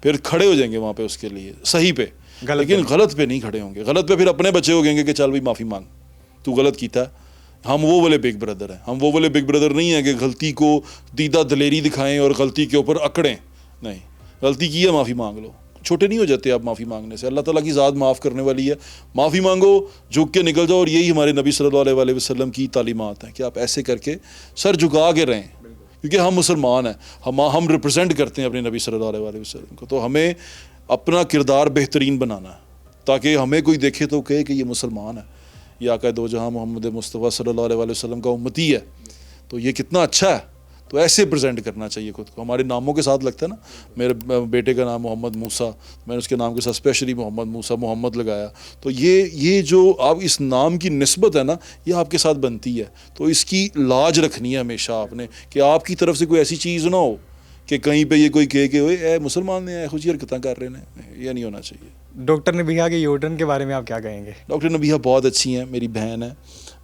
پھر کھڑے ہو جائیں گے وہاں پہ اس کے لیے صحیح پہ, لیکن غلط پہ نہیں کھڑے ہوں گے. غلط پہ پھر اپنے بچے ہو گئیں گے کہ چل بھائی معافی مانگ, تو غلط کیتا ہے. ہم وہ والے بگ بردر ہیں. ہم وہ والے بگ بردر نہیں ہیں کہ غلطی کو دیدہ دلیری دکھائیں اور غلطی کے اوپر اکڑیں. نہیں, غلطی کی ہے معافی مانگ لو. چھوٹے نہیں ہو جاتے آپ معافی مانگنے سے. اللہ تعالیٰ کی ذات معاف کرنے والی ہے. معافی مانگو, جھک کے نکل جاؤ. اور یہی ہمارے نبی صلی اللہ علیہ وسلم کی تعلیمات ہیں کہ آپ ایسے کر کے سر جھکا کے رہیں. کیونکہ ہم مسلمان ہیں, ہم ریپرزینٹ کرتے ہیں اپنے نبی صلی اللہ علیہ وسلم کو, تو ہمیں اپنا کردار بہترین بنانا ہے تاکہ ہمیں کوئی دیکھے تو کہے کہ یہ مسلمان ہے, یہ آقا دو جہاں محمد مصطفیٰ صلی اللہ علیہ وسلم کا امتی ہے, تو یہ کتنا اچھا ہے. تو ایسے پریزنٹ کرنا چاہیے خود کو. ہمارے ناموں کے ساتھ لگتا ہے نا, میرے بیٹے کا نام محمد موسیٰ, میں نے اس کے نام کے ساتھ اسپیشلی محمد موسیٰ محمد لگایا. تو یہ جو آپ اس نام کی نسبت ہے نا, یہ آپ کے ساتھ بنتی ہے. تو اس کی لاج رکھنی ہے ہمیشہ آپ نے, کہ آپ کی طرف سے کوئی ایسی چیز نہ ہو کہ کہیں پہ یہ کوئی کہے کہ اے مسلمان نے خوشی حرکتیں کر رہے ہیں, یہ نہیں ہونا چاہیے. ڈاکٹر نبیہہ کے یوٹرن کے بارے میں آپ کیا کہیں گے؟ ڈاکٹر نبیہہ بہت اچھی ہیں, میری بہن ہے,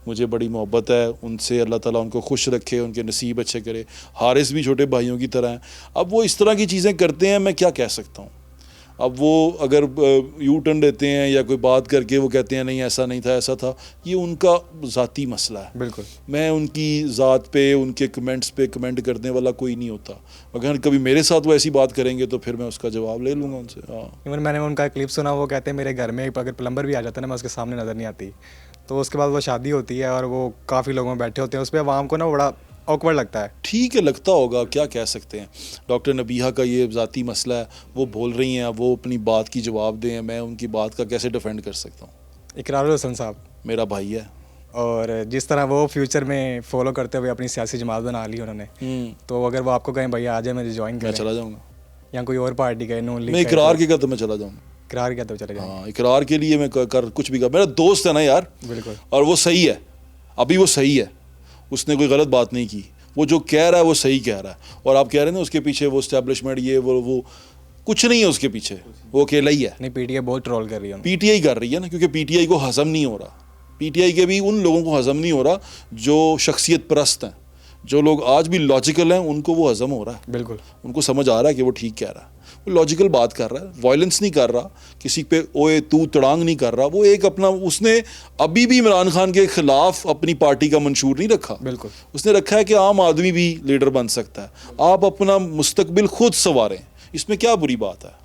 مجھے بڑی محبت ہے ان سے. اللہ تعالیٰ ان کو خوش رکھے, ان کے نصیب اچھے کرے. حارث بھی چھوٹے بھائیوں کی طرح ہیں. اب وہ اس طرح کی چیزیں کرتے ہیں, میں کیا کہہ سکتا ہوں. اب وہ اگر یو ٹرن دیتے ہیں یا کوئی بات کر کے وہ کہتے ہیں نہیں ایسا نہیں تھا ایسا تھا, یہ ان کا ذاتی مسئلہ ہے. بالکل, میں ان کی ذات پہ ان کے کمنٹس پہ کمنٹ کرنے والا کوئی نہیں ہوتا. اگر کبھی میرے ساتھ وہ ایسی بات کریں گے تو پھر میں اس کا جواب لے لوں گا ان سے. ہاں, ایون میں نے ان کا کلپ سنا, وہ کہتے ہیں میرے گھر میں اگر پلمبر بھی آ جاتا ہے نا, میں اس کے سامنے نظر نہیں آتی. تو اس کے بعد وہ شادی ہوتی ہے اور وہ کافی لوگوں میں بیٹھے ہوتے ہیں, اس پہ عوام کو نا بڑا آکورڈ لگتا ہے. ٹھیک ہے, لگتا ہوگا, کیا کہہ سکتے ہیں. ڈاکٹر نبیہہ کا یہ ذاتی مسئلہ ہے, وہ بول رہی ہیں, وہ اپنی بات کی جواب دیں, میں ان کی بات کا کیسے ڈیفینڈ کر سکتا ہوں. اقرار الحسن صاحب میرا بھائی ہے, اور جس طرح وہ فیوچر میں فالو کرتے ہوئے اپنی سیاسی جماعت بنا لی انہوں نے, تو اگر وہ آپ کو کہیں بھائی آ جائے میری جوائن کریں, میں چلا جاؤں گا. یا کوئی اور پارٹی کا نون لیگ میں اقرار کے تو میں چلا جاؤں گا. اقرار کیا تو چلے جائیں. ہاں, اقرار کے لیے میں کر کچھ بھی کر. میرا دوست ہے نا یار, بالکل, اور وہ صحیح ہے, ابھی وہ صحیح ہے, اس نے کوئی غلط بات نہیں کی. وہ جو کہہ رہا ہے وہ صحیح کہہ رہا ہے. اور آپ کہہ رہے ہیں نا اس کے پیچھے وہ اسٹیبلشمنٹ, یہ وہ کچھ نہیں ہے اس کے پیچھے, وہ اکیلا ہی ہے. نہیں, پی ٹی آئی بہت ٹرول کر رہی ہے. پی ٹی آئی کر رہی ہے نا, کیونکہ پی ٹی آئی کو ہضم نہیں ہو رہا. پی ٹی آئی کے بھی ان لوگوں کو ہضم نہیں ہو رہا جو شخصیت پرست ہیں, جو لوگ آج بھی لاجیکل ہیں, ان کو وہ ہضم ہو رہا ہے. بالکل, ان کو سمجھ آ رہا ہے کہ وہ ٹھیک کہہ رہا ہے, وہ لاجیکل بات کر رہا ہے, وائلنس نہیں کر رہا, کسی پہ اوے تو تڑانگ نہیں کر رہا. وہ ایک اپنا, اس نے ابھی بھی عمران خان کے خلاف اپنی پارٹی کا منشور نہیں رکھا. بالکل, اس نے رکھا ہے کہ عام آدمی بھی لیڈر بن سکتا ہے, آپ اپنا مستقبل خود سنواریں. اس میں کیا بری بات ہے؟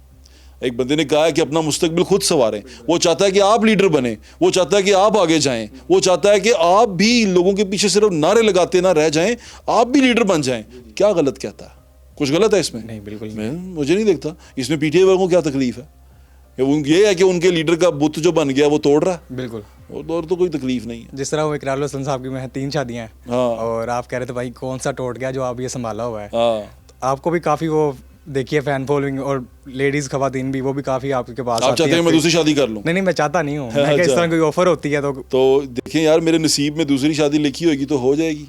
ایک بندے نے کہا ہے کہ اپنا مستقبل خود سنواریں. وہ چاہتا ہے کہ آپ لیڈر بنیں, وہ چاہتا ہے کہ آپ آگے جائیں, وہ چاہتا ہے کہ آپ بھی لوگوں کے پیچھے صرف نعرے لگاتے نہ رہ جائیں, آپ بھی لیڈر بن جائیں. کیا غلط کہتا ہے؟ کچھ غلط ہے اس میں؟ نہیں, بالکل مجھے نہیں دیکھتا اس میں. پی ٹی آئی والوں کو کیا تکلیف ہے؟ یہ ہے کہ ان کے لیڈر کا بت جو بن گیا وہ توڑ رہا ہے. بالکل, اور تو کوئی تکلیف نہیں ہے. جس طرح وہ اقرار الحسن صاحب کی میں 3 شادیاں ہیں, اور آپ کہہ رہے تھے بھائی کون سا ٹوٹ گیا جو آپ یہ سنبھالا ہوا ہے. آپ کو بھی کافی وہ دیکھیے فین فالوئنگ, اور لیڈیز خواتین بھی, وہ بھی کافی آپ کے پاس. آپ چاہتے ہیں میں دوسری شادی کر لوں؟ نہیں, میں چاہتا نہیں ہوں. میں کہ اس طرح کوئی آفر ہوتی ہے تو دیکھیں یار, میرے نصیب میں دوسری شادی لکھی ہوگی تو ہو جائے گی.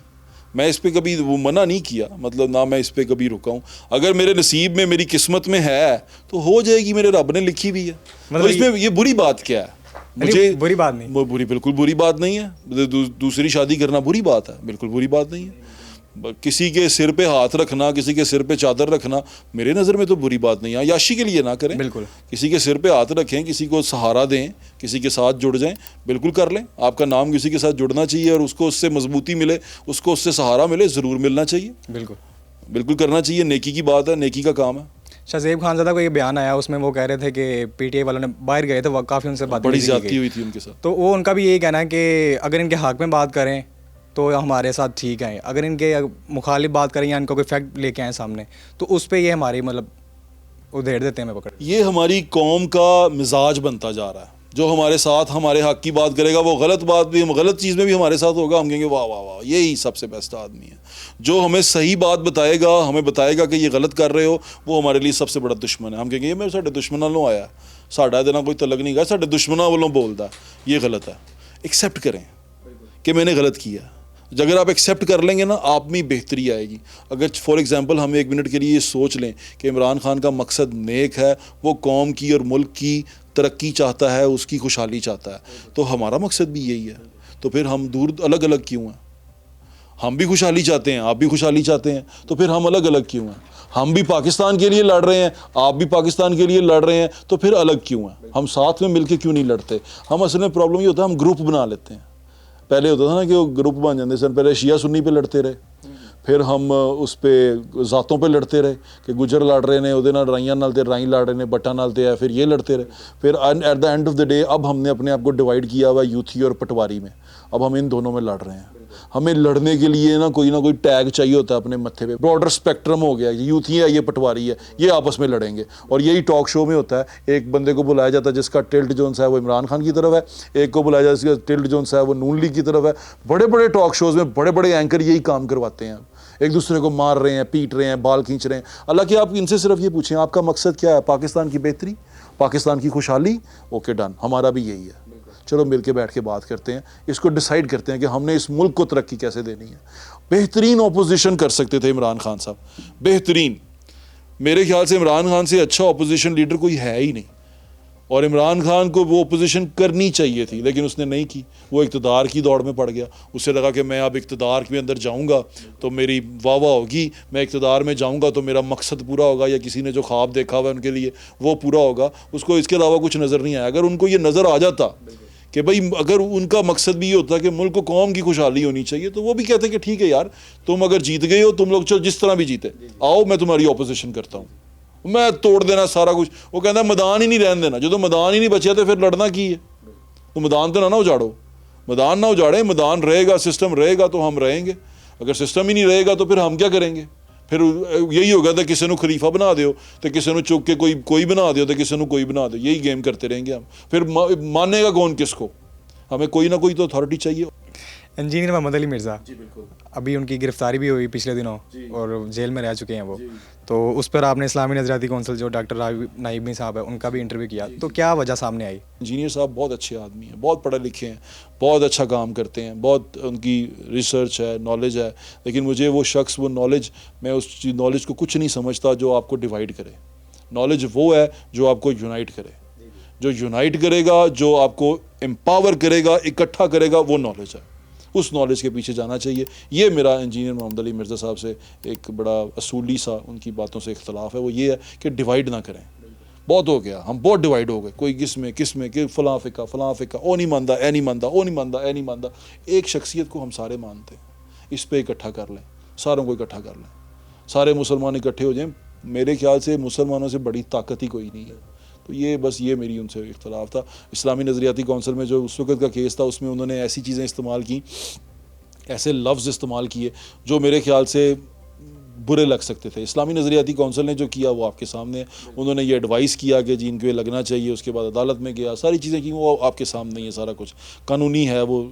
میں اس پہ کبھی وہ منع نہیں کیا, مطلب نہ میں اس پہ کبھی رکا ہوں. اگر میرے نصیب میں, میری قسمت میں ہے تو ہو جائے گی, میرے رب نے لکھی بھی ہے. تو اس میں یہ بری بات کیا ہے؟ مجھے بری بات نہیں, بالکل بری بات نہیں ہے. دوسری شادی کرنا بری بات ہے؟ بالکل بری بات نہیں ہے. کسی کے سر پہ ہاتھ رکھنا, کسی کے سر پہ چادر رکھنا میرے نظر میں تو بری بات نہیں ہے. عیاشی کے لیے نہ کریں. بالکل, کسی کے سر پہ ہاتھ رکھیں, کسی کو سہارا دیں, کسی کے ساتھ جڑ جائیں, بالکل کر لیں. آپ کا نام کسی کے ساتھ جڑنا چاہیے, اور اس کو اس سے مضبوطی ملے, اس کو اس سے سہارا ملے, ضرور ملنا چاہیے. بالکل, بالکل کرنا چاہیے. نیکی کی بات ہے, نیکی کا کام ہے. شہزیب خان زادہ کو یہ بیان آیا, اس میں وہ کہہ رہے تھے کہ پی ٹی آئی والوں نے باہر گئے تھے, وہ کافی ان سے بات بڑی زیادتی ہوئی تھی ان کے ساتھ. تو وہ ان کا بھی یہی کہنا ہے کہ اگر ان کے حق میں بات کریں تو ہمارے ساتھ ٹھیک ہیں, اگر ان کے مخالف بات کریں یا ان کو کوئی فیکٹ لے کے آئیں سامنے تو اس پہ یہ ہماری مطلب ادھیڑ دیتے ہیں. میں پکڑ, یہ ہماری قوم کا مزاج بنتا جا رہا ہے. جو ہمارے ساتھ ہمارے حق کی بات کرے گا, وہ غلط بات بھی, غلط چیز میں بھی ہمارے ساتھ ہوگا, ہم کہیں گے واہ واہ واہ یہی سب سے بیسٹ آدمی ہے. جو ہمیں صحیح بات بتائے گا, ہمیں بتائے گا کہ یہ غلط کر رہے ہو, وہ ہمارے لیے سب سے بڑا دشمن ہے. ہم کہیں گے یہ میرے ساڈے دشمنوں والوں آیا, ساڈا دینا کوئی تعلق نہیں گیا, ساڈے دشمنوں والوں بولتا, یہ غلط ہے. ایکسیپٹ کریں کہ میں نے غلط کیا. اگر آپ ایکسیپٹ کر لیں گے نا, آپ میں بہتری آئے گی. اگر فار ایگزامپل ہم 1 منٹ کے لیے یہ سوچ لیں کہ عمران خان کا مقصد نیک ہے, وہ قوم کی اور ملک کی ترقی چاہتا ہے, اس کی خوشحالی چاہتا ہے, تو ہمارا مقصد بھی یہی ہے. تو پھر ہم دور الگ الگ کیوں ہیں؟ ہم بھی خوشحالی چاہتے ہیں, آپ بھی خوشحالی چاہتے ہیں, تو پھر ہم الگ الگ کیوں ہیں؟ ہم بھی پاکستان کے لیے لڑ رہے ہیں, آپ بھی پاکستان کے لیے لڑ رہے ہیں, تو پھر الگ کیوں ہیں؟ ہم ساتھ میں مل کے کیوں نہیں لڑتے؟ ہم اصل میں پرابلم یہ ہوتا ہے, ہم گروپ بنا لیتے ہیں. پہلے ہوتا تھا نا کہ وہ گروپ بن جاتے سن, پہلے شیعہ سنی پہ لڑتے رہے, پھر ہم اس پہ ذاتوں پہ لڑتے رہے کہ گجر لڑ رہے نے, وہ رائیاں نال تے رائی لڑ رہے نے, بٹا نال تے ہے, پھر یہ لڑتے رہے. پھر at the end of the day اب ہم نے اپنے آپ کو ڈیوائڈ کیا ہوا یوتھی اور پٹواری میں. اب ہم ان دونوں میں لڑ رہے ہیں. ہمیں لڑنے کے لیے نہ کوئی ٹیگ چاہیے ہوتا ہے اپنے متھے پہ. براڈر اسپیکٹرم ہو گیا, یوتھی ہے, یہ پٹواری ہے, یہ آپس میں لڑیں گے. اور یہی ٹاک شو میں ہوتا ہے, ایک بندے کو بلایا جاتا ہے جس کا ٹلٹ جونس ہے وہ عمران خان کی طرف ہے, ایک کو بلایا جاتا ہے جس کا ٹلٹ جونس ہے وہ نون لیگ کی طرف ہے. بڑے بڑے ٹاک شوز میں بڑے بڑے اینکر یہی کام کرواتے ہیں, ایک دوسرے کو مار رہے ہیں, پیٹ رہے ہیں, بال کھینچ رہے ہیں. اللہ کہ آپ ان سے صرف یہ پوچھیں آپ کا مقصد کیا ہے, پاکستان کی بہتری, پاکستان کی خوشحالی. اوکے ڈن, ہمارا بھی یہی ہے. چلو مل کے بیٹھ کے بات کرتے ہیں, اس کو ڈیسائیڈ کرتے ہیں کہ ہم نے اس ملک کو ترقی کیسے دینی ہے. بہترین اپوزیشن کر سکتے تھے عمران خان صاحب, بہترین. میرے خیال سے عمران خان سے اچھا اپوزیشن لیڈر کوئی ہے ہی نہیں, اور عمران خان کو وہ اپوزیشن کرنی چاہیے تھی لیکن اس نے نہیں کی. وہ اقتدار کی دوڑ میں پڑ گیا. اسے لگا کہ میں اب اقتدار کے اندر جاؤں گا تو میری واہ واہ ہوگی, میں اقتدار میں جاؤں گا تو میرا مقصد پورا ہوگا, یا کسی نے جو خواب دیکھا ہوا ہے ان کے لیے وہ پورا ہوگا. اس کو اس کے علاوہ کچھ نظر نہیں آیا. اگر ان کو یہ نظر آ جاتا کہ بھائی اگر ان کا مقصد بھی یہ ہوتا کہ ملک کو قوم کی خوشحالی ہونی چاہیے, تو وہ بھی کہتے کہ ٹھیک ہے یار, تم اگر جیت گئے ہو, تم لوگ چلو جس طرح بھی جیتے آؤ, میں تمہاری اپوزیشن کرتا ہوں, میں توڑ دینا سارا کچھ. وہ کہتا ہے میدان ہی نہیں رہن دینا. جو میدان ہی نہیں بچے تو پھر لڑنا کی ہے. تو میدان تو نہ اجاڑو, میدان نہ اجاڑے, میدان رہے گا, سسٹم رہے گا تو ہم رہیں گے. اگر سسٹم ہی نہیں رہے گا تو پھر ہم کیا کریں گے؟ پھر یہی ہوگا تو کسی نے خلیفہ بنا دیو, تو کسی نے چک کے کوئی بنا دیو, تو کسی نے کوئی بنا دو. یہی گیم کرتے رہیں گے ہم. پھر مانے گا کون کس کو؟ ہمیں کوئی نہ کوئی تو اتھارٹی چاہیے. انجینئر محمد علی مرزا, جی بالکل, ابھی ان کی گرفتاری بھی ہوئی پچھلے دنوں اور جیل میں رہ چکے ہیں وہ. جی. تو اس پر آپ نے اسلامی نظریاتی کونسل جو ڈاکٹر نائبی صاحب ہے ان کا بھی انٹرویو کیا, تو کیا وجہ سامنے آئی؟ انجینئر صاحب بہت اچھے آدمی ہیں, بہت پڑھے لکھے ہیں, بہت اچھا کام کرتے ہیں, بہت ان کی ریسرچ ہے, نالج ہے. لیکن مجھے وہ شخص, وہ نالج, میں اس نالج کو کچھ نہیں سمجھتا جو آپ کو ڈیوائڈ کرے. نالج وہ ہے جو آپ کو یونائٹ کرے, جو یونائٹ کرے گا, جو آپ کو امپاور کرے گا, اکٹھا کرے گا, وہ نالج ہے. اس نالج کے پیچھے جانا چاہیے. یہ میرا انجینئر محمد علی مرزا صاحب سے ایک بڑا اصولی سا ان کی باتوں سے اختلاف ہے, وہ یہ ہے کہ ڈیوائڈ نہ کریں. بہت ہو گیا, ہم بہت ڈیوائڈ ہو گئے, کوئی کس میں کہ فلاں فقہ او نہیں مانتا, اے نہیں مانتا, او نہیں مانتا, اے نہیں مانتا. ایک شخصیت کو ہم سارے مانتے ہیں, اس پہ اکٹھا کر لیں, ساروں کو اکٹھا کر لیں, سارے مسلمان اکٹھے ہو جائیں. میرے خیال سے مسلمانوں سے بڑی طاقت ہی کوئی نہیں ہے. تو یہ میری ان سے اختلاف تھا. اسلامی نظریاتی کونسل میں جو اس وقت کا کیس تھا, اس میں انہوں نے ایسی چیزیں استعمال کی, ایسے لفظ استعمال کیے جو میرے خیال سے برے لگ سکتے تھے. اسلامی نظریاتی کونسل نے جو کیا وہ آپ کے سامنے ہے. انہوں نے یہ ایڈوائس کیا کہ جی ان کو یہ لگنا چاہیے, اس کے بعد عدالت میں گیا, ساری چیزیں کی, وہ آپ کے سامنے ہی ہے سارا کچھ. قانونی ہے وہ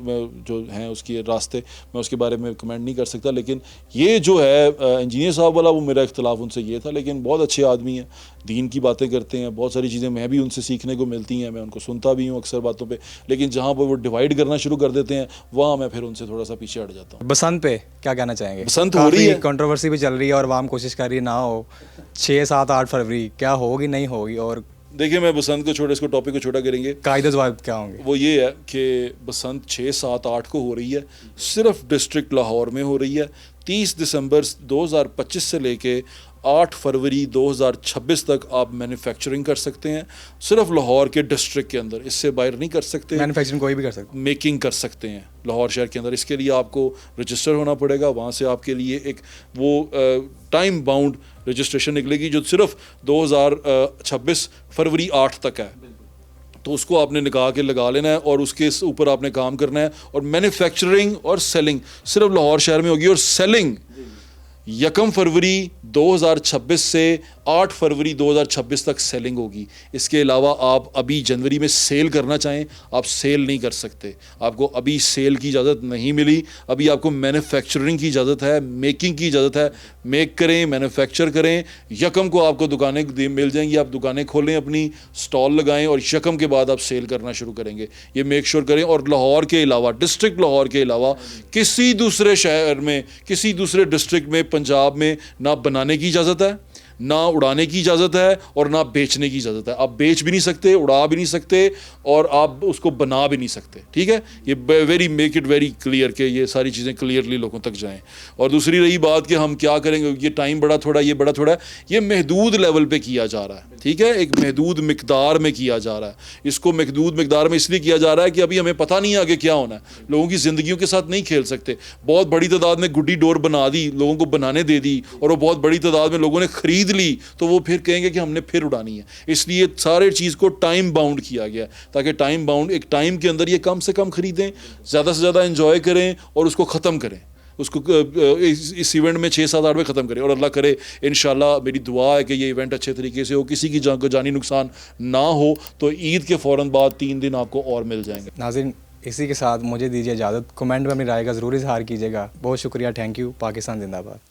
جو ہیں اس کے راستے, میں اس کے بارے میں کمنٹ نہیں کر سکتا. لیکن یہ جو ہے انجینئر صاحب والا, وہ میرا اختلاف ان سے یہ تھا. لیکن بہت اچھے آدمی ہیں, دین کی باتیں کرتے ہیں, بہت ساری چیزیں میں بھی ان سے سیکھنے کو ملتی ہیں, میں ان کو سنتا بھی ہوں اکثر باتوں پہ. لیکن جہاں پہ وہ ڈیوائڈ کرنا شروع کر دیتے ہیں وہاں میں پھر ان سے تھوڑا سا پیچھے ہٹ جاتا ہوں. بسنت پہ کیا کہنا چاہیں گے؟ بسنت ہو رہی ہے, کنٹروورسی بھی چل رہی ہے اور عوام کوشش کر رہی ہے نہ ہو. 6, 7, 8 فروری کیا ہوگی نہیں ہوگی؟ اور دیکھیں میں بسنت کو چھوڑے, اس کو ٹاپک کو چھوٹا کریں گے. قاعدہ ضوابط کیا ہوں گے؟ وہ یہ ہے کہ بسنت 6, 7, 8 کو ہو رہی ہے, صرف ڈسٹرکٹ لاہور میں ہو رہی ہے. 30 دسمبر 2025 سے لے کے 8 فروری 2026 تک آپ مینوفیکچرنگ کر سکتے ہیں, صرف لاہور کے ڈسٹرکٹ کے اندر, اس سے باہر نہیں کر سکتے. مینوفیکچرنگ کوئی بھی کر سکتا, میکنگ کر سکتے ہیں لاہور شہر کے اندر. اس کے لیے آپ کو رجسٹر ہونا پڑے گا, وہاں سے آپ کے لیے ایک وہ ٹائم باؤنڈ رجسٹریشن نکلے گی جو صرف 2026 فروری 8 تک ہے. تو اس کو آپ نے نکال کے لگا لینا ہے اور اس کے اوپر آپ نے کام کرنا ہے. اور مینوفیکچرنگ اور سیلنگ صرف لاہور شہر میں ہوگی, اور سیلنگ 1 فروری 2026 سے 8 فروری 2026 تک سیلنگ ہوگی. اس کے علاوہ آپ ابھی جنوری میں سیل کرنا چاہیں آپ سیل نہیں کر سکتے, آپ کو ابھی سیل کی اجازت نہیں ملی. ابھی آپ کو مینوفیکچرنگ کی اجازت ہے, میکنگ کی اجازت ہے. میک کریں, مینوفیکچر کریں. 1 کو آپ کو دکانیں مل جائیں گی, آپ دکانیں کھولیں, اپنی سٹال لگائیں, اور 1 کے بعد آپ سیل کرنا شروع کریں گے. یہ میک شور کریں. اور لاہور کے علاوہ, ڈسٹرکٹ لاہور کے علاوہ کسی دوسرے شہر میں, کسی دوسرے ڈسٹرکٹ میں, پنجاب میں نہ بنانے کی اجازت ہے, نہ اڑانے کی اجازت ہے, اور نہ بیچنے کی اجازت ہے. آپ بیچ بھی نہیں سکتے, اڑا بھی نہیں سکتے, اور آپ اس کو بنا بھی نہیں سکتے. ٹھیک ہے, یہ very make it very clear کہ یہ ساری چیزیں کلیئرلی لوگوں تک جائیں. اور دوسری رہی بات کہ ہم کیا کریں گے, یہ ٹائم بڑا تھوڑا, یہ بڑا تھوڑا ہے, یہ محدود لیول پہ کیا جا رہا ہے. ٹھیک ہے, ایک محدود مقدار میں کیا جا رہا ہے. اس کو محدود مقدار میں اس لیے کیا جا رہا ہے کہ ابھی ہمیں پتہ نہیں ہے آگے کیا ہونا ہے. لوگوں کی زندگیوں کے ساتھ نہیں کھیل سکتے. بہت بڑی تعداد میں گڈی ڈور بنا دی, لوگوں کو بنانے دے دی, اور وہ بہت بڑی تعداد میں لوگوں نے خرید لی تو وہ پھر کہیں گے کہ ہم نے پھر اڑانی ہے. اس لیے سارے چیز کو ٹائم باؤنڈ کیا گیا تاکہ ٹائم باؤنڈ ایک ٹائم کے اندر یہ کم سے کم خریدیں, زیادہ سے زیادہ انجوائے کریں اور اس کو ختم کریں, اس کو اس ایونٹ میں 6-7-8 میں ختم کریں. اور اللہ کرے انشاءاللہ میری دعا ہے کہ یہ ایونٹ اچھے طریقے سے ہو, کسی کی جان کو جانی نقصان نہ ہو, تو عید کے فوراً بعد 3 دن آپ کو اور مل جائیں گے. ناظرین اسی کے ساتھ مجھے دیجیے اجازت. کمنٹ میں اپنی رائے کا ضرور اظہار کیجیے گا. بہت شکریہ. Thank you. پاکستان زندہ باد.